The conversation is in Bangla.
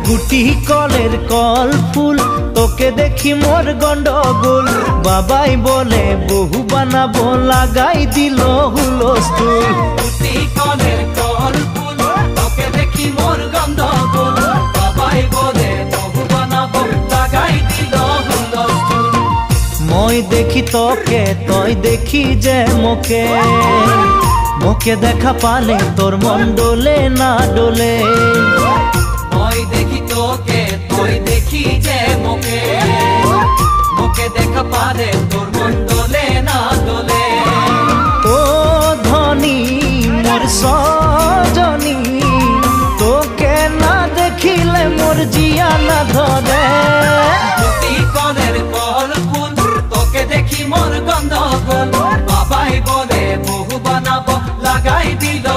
গুটি কলের কল ফুল তোকে দেখি মোর গন্ডগোল বাবাই বলে বহু বানাবো লাগাই দিল হুলস্থুল গুটি কলের কল ফুল তোকে দেখি মোর গন্ডগোল বাবাই বলে বহু বানাবো লাগাই দিল হুলস্থুল মই দেখি তোকে তই দেখি যে মোকে মোকে দেখা পালে তোর মন ডোলে না ডোলে মই দেখি তোকে তুই দেখি যে মোকে মোকে দেখা পালে তোর মন দোলে না দোলে ও ধনী মোর সজনী তোকে না দেখিলে মোর জিয়া না ধরে গুটি কলের কল ফুল তোকে দেখি মোর গন্ডগোল বাবাই বলে বহু বানাবো লাগাই দিল